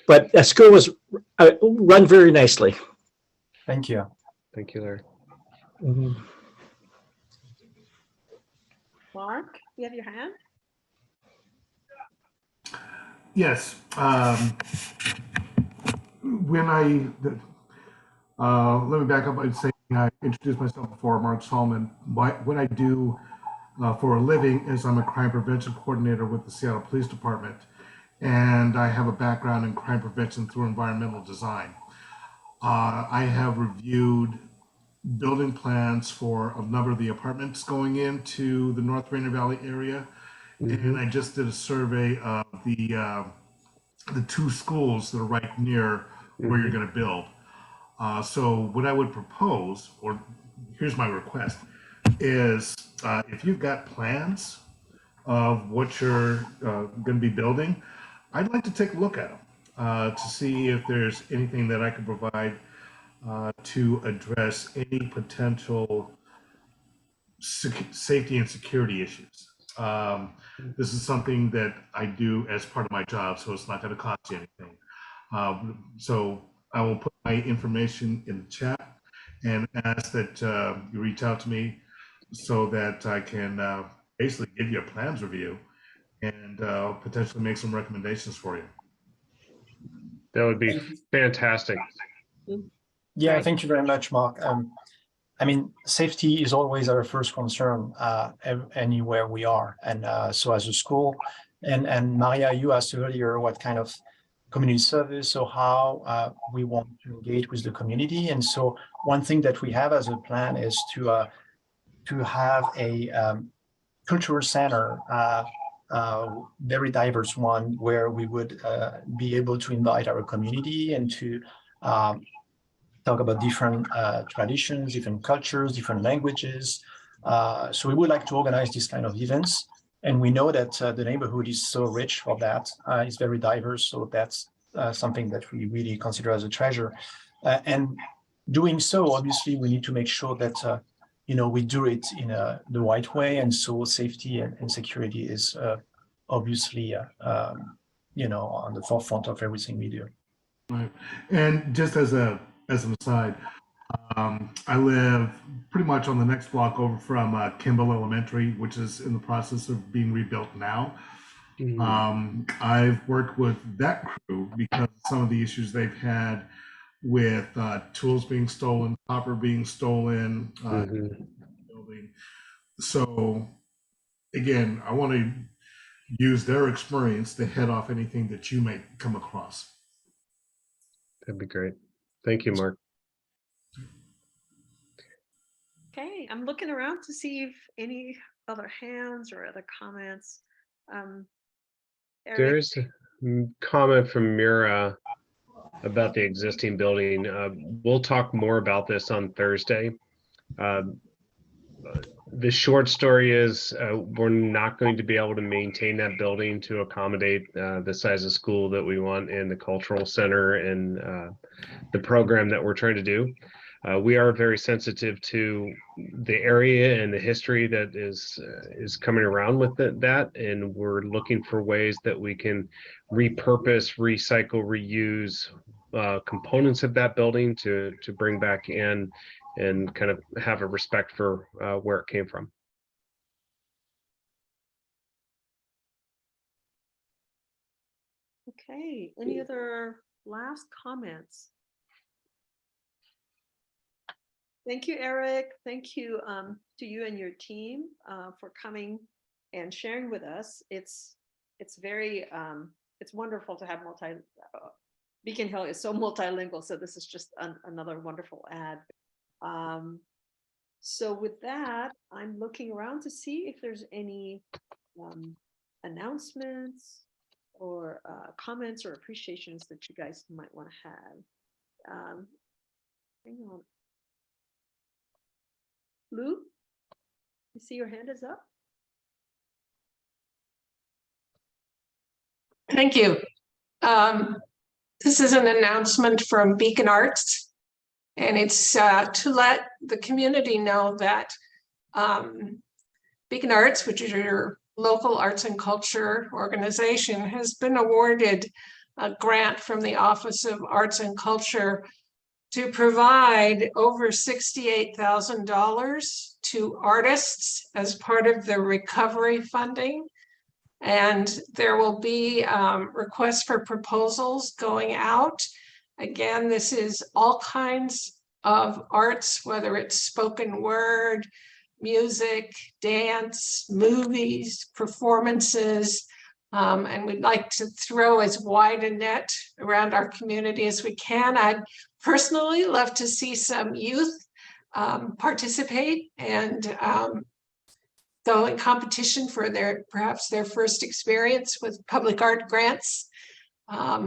but the school was run very nicely. Thank you. Thank you, Larry. Mm-hmm. Mark, you have your hand? Yes. Let me back up and say I introduced myself before, Mark Solomon. What I do for a living is I'm a crime prevention coordinator with the Seattle Police Department, and I have a background in crime prevention through environmental design. I have reviewed building plans for a number of the apartments going into the North Rainier Valley area, and I just did a survey of the 2 schools that are right near where you're going to build. So what I would propose, or here's my request, is if you've got plans of what you're going to be building, I'd like to take a look at them to see if there's anything that I can provide to address any potential safety and security issues. This is something that I do as part of my job, so it's not going to cost you anything. So I will put my information in the chat and ask that you reach out to me so that I can basically give you a plans review and potentially make some recommendations for you. That would be fantastic. Yeah, thank you very much, Mark. I mean, safety is always our first concern anywhere we are. And so as a school, and Maria, you asked earlier what kind of community service or how we want to engage with the community. And so one thing that we have as a plan is to have a cultural center, very diverse one, where we would be able to invite our community and to talk about different traditions, different cultures, different languages. So we would like to organize these kind of events. And we know that the neighborhood is so rich for that. It's very diverse. So that's something that we really consider as a treasure. And doing so, obviously, we need to make sure that we do it in the right way. And so safety and security is obviously on the forefront of everything we do. Right. And just as an aside, I live pretty much on the next block over from Kimball Elementary, which is in the process of being rebuilt now. I've worked with that crew because of some of the issues they've had with tools being stolen, copper being stolen, building. So again, I want to use their experience to head off anything that you may come across. That'd be great. Thank you, Mark. Okay, I'm looking around to see if any other hands or other comments. Eric? There's a comment from Mira about the existing building. We'll talk more about this on Thursday. The short story is we're not going to be able to maintain that building to accommodate the size of school that we want and the cultural center and the program that we're trying to do. We are very sensitive to the area and the history that is coming around with that, and we're looking for ways that we can repurpose, recycle, reuse components of that building to bring back in and kind of have a respect for where it came from. Okay, any other last comments? Thank you, Eric. Thank you to you and your team for coming and sharing with us. It's very it's wonderful to have Beacon Hill is so multilingual, so this is just another wonderful ad. So with that, I'm looking around to see if there's any announcements or comments or appreciations that you guys might want to have. Hang on. Lou, you see your hand is up? Thank you. This is an announcement from Beacon Arts, and it's to let the community know that Beacon Arts, which is your local arts and culture organization, has been awarded a grant from the Office of Arts and Culture to provide over $68,000 to artists as part of the recovery funding. And there will be requests for proposals going out. Again, this is all kinds of arts, whether it's spoken word, music, dance, movies, performances. And we'd like to throw as wide a net around our community as we can. I'd personally love to see some youth participate and go in competition for perhaps their first experience with public art grants.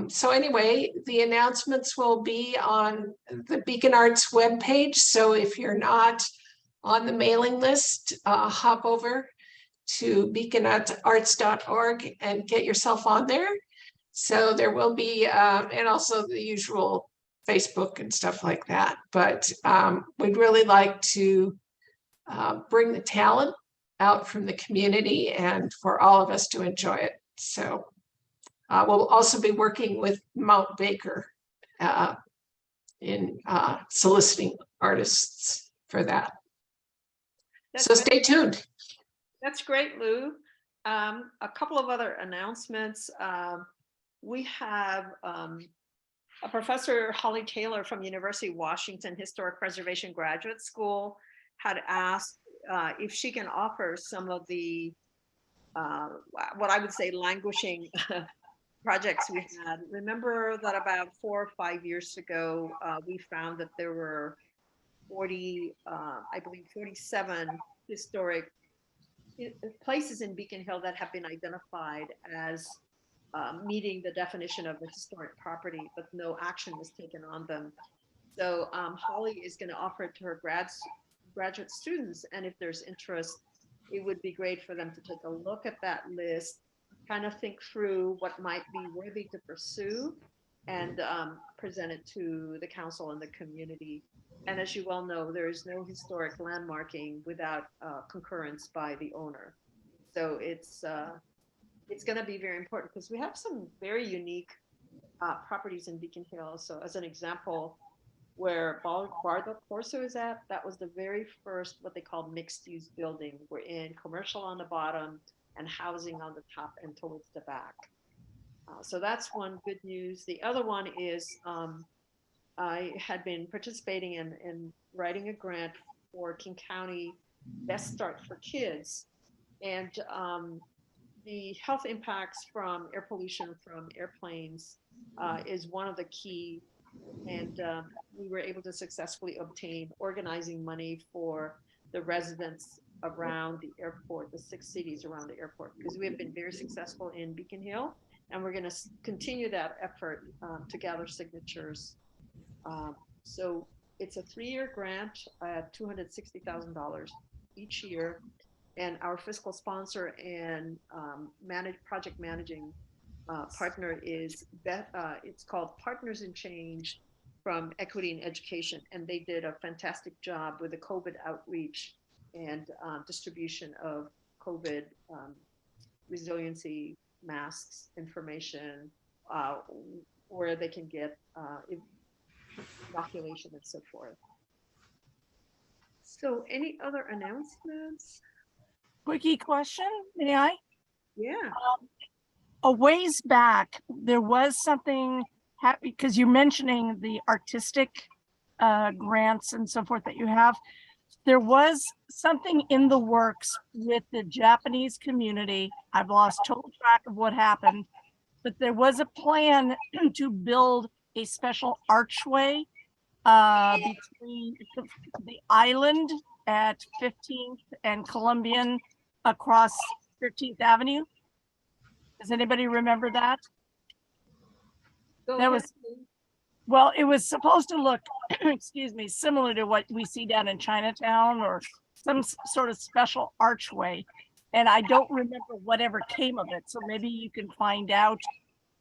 So anyway, the announcements will be on the Beacon Arts webpage. So if you're not on the mailing list, hop over to beaconarts.org and get yourself on there. So there will be, and also the usual Facebook and stuff like that. But we'd really like to bring the talent out from the community and for all of us to enjoy it. So we'll also be working with Mount Baker in soliciting artists for that. So stay tuned. That's great, Lou. A couple of other announcements. We have Professor Holly Taylor from University of Washington Historic Preservation Graduate School had asked if she can offer some of the, what I would say, languishing projects we had. Remember that about 4 or 5 years ago, we found that there were 47 historic places in Beacon Hill that have been identified as meeting the definition of a historic property, but no action was taken on them. So Holly is going to offer it to her graduate students, and if there's interest, it would be great for them to take a look at that list, kind of think through what might be worthy to pursue, and present it to the council and the community. And as you well know, there is no historic landmarking without concurrence by the owner. So it's going to be very important because we have some very unique properties in Beacon Hill. So as an example, where Bar del Corso is at, that was the very first what they call mixed use building. We're in commercial on the bottom and housing on the top and towards the back. So that's one good news. The other one is I had been participating in writing a grant for King County Best Start for Kids. And the health impacts from air pollution from airplanes is one of the key. And we were able to successfully obtain organizing money for the residents around the airport, the 6 cities around the airport, because we have been very successful in Beacon Hill, and we're going to continue that effort to gather signatures. So it's a 3-year grant at $260,000 each year, and our fiscal sponsor and project managing partner is it's called Partners in Change from Equity in Education, and they did a fantastic job with the COVID outreach and distribution of COVID resiliency masks information, where they can get inoculation and so forth. So any other announcements? Quickie question, may I? Yeah. A ways back, there was something, because you're mentioning the artistic grants and so forth that you have. There was something in the works with the Japanese community. I've lost total track of what happened, but there was a plan to build a special archway between the island at 15th and Columbian across 15th Avenue. Does anybody remember that? That was, well, it was supposed to look, excuse me, similar to what we see down in Chinatown or some sort of special archway. And I don't remember whatever came of it. So maybe you can find out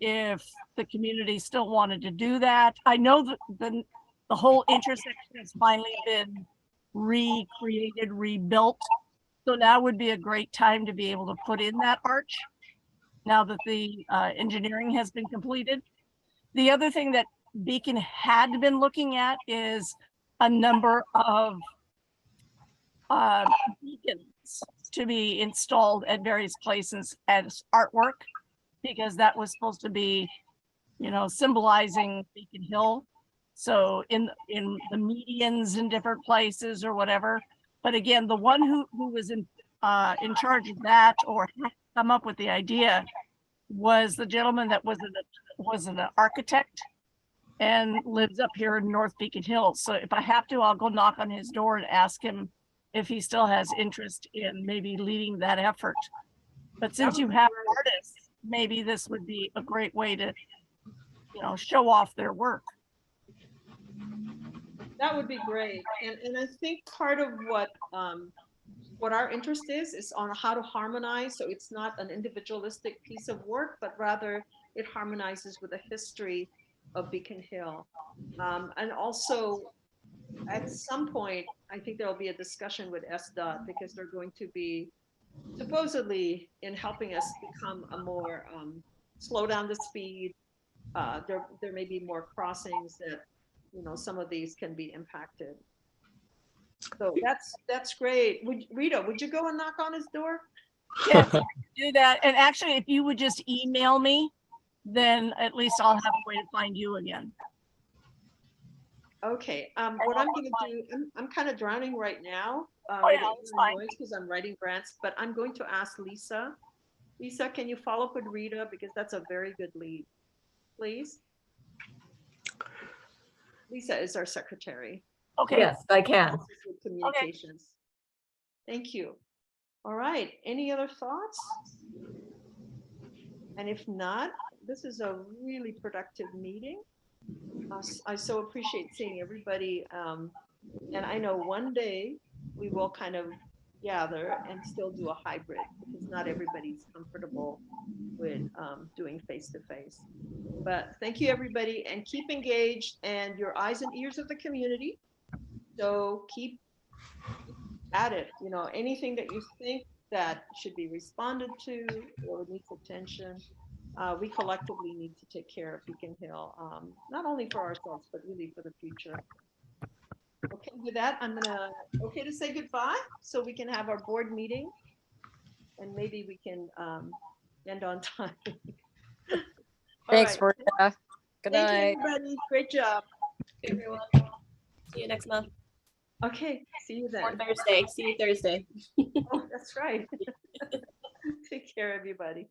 if the community still wanted to do that. I know that the whole intersection has finally been recreated, rebuilt. So now would be a great time to be able to put in that arch now that the engineering has been completed. The other thing that Beacon had been looking at is a number of beacons to be installed at various places as artwork, because that was supposed to be, you know, symbolizing Beacon Hill. So in the medians in different places or whatever. But again, the one who was in charge of that or come up with the idea was the gentleman that was an architect and lives up here in North Beacon Hills. So if I have to, I'll go knock on his door and ask him if he still has interest in maybe leading that effort. But since you have artists, maybe this would be a great way to, you know, show off their work. That would be great. And I think part of what our interest is on how to harmonize. So it's not an individualistic piece of work, but rather it harmonizes with the history of Beacon Hill. And also at some point, I think there'll be a discussion with SDOT because they're going to be supposedly in helping us become a more slow down the speed. There may be more crossings that, you know, some of these can be impacted. So that's great. Rita, would you go and knock on his door? Yes, do that. And actually, if you would just email me, then at least I'll have a way to find you again. Okay. What I'm going to do, I'm kind of drowning right now because I'm writing grants, but I'm going to ask Lisa. Lisa, can you follow up with Rita, because that's a very good lead, please? Lisa is our secretary. Okay. Yes, I can. Communications. Okay. Thank you. All right. Any other thoughts? And if not, this is a really productive meeting. I so appreciate seeing everybody. And I know one day we will kind of gather and still do a hybrid because not everybody's comfortable with doing face-to-face. But thank you, everybody, and keep engaged and your eyes and ears of the community. So keep at it. You know, anything that you think that should be responded to or needs attention, we collectively need to take care of Beacon Hill, not only for ourselves, but really for the future. Okay, with that, okay to say goodbye so we can have our board meeting and maybe we can end on time. Thanks, right. Maria. Good night. Thank you, everybody. Great job. Everyone. See you next month. Okay, see you then. Or Thursday. See you Thursday. Oh, that's right. Take care, everybody.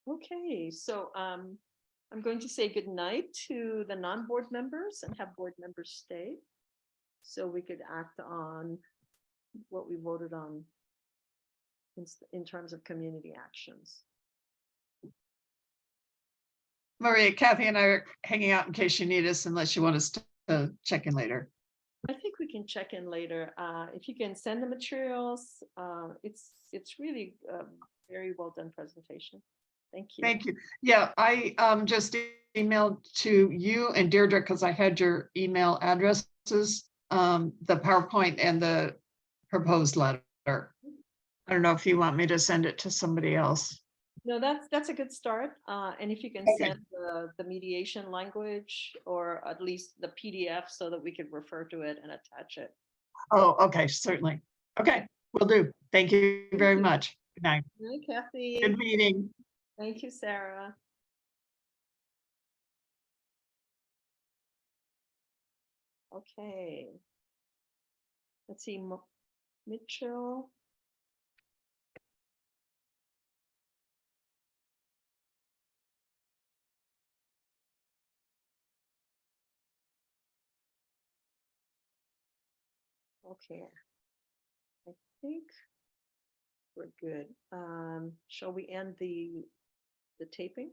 Okay, so I'm going to say good night to the non-board members and have board members stay so we could act on what we voted on in terms of community actions. Maria, Kathy and I are hanging out in case you need us, unless you want us to check in later. I think we can check in later. If you can send the materials, it's really a very well done presentation. Thank you. Thank you. Yeah, I just emailed to you and Deirdre because I had your email addresses, the PowerPoint and the proposed letter. I don't know if you want me to send it to somebody else. No, that's a good start. And if you can Okay. send the mediation language or at least the PDF so that we can refer to it and attach it. Oh, okay, certainly. Okay, will do. Thank you very much. Good night. Hi, Kathy. Good meeting. Thank you, Sarah. Okay. Let's see, Mitchell. Okay. I think we're good. Shall we end the taping?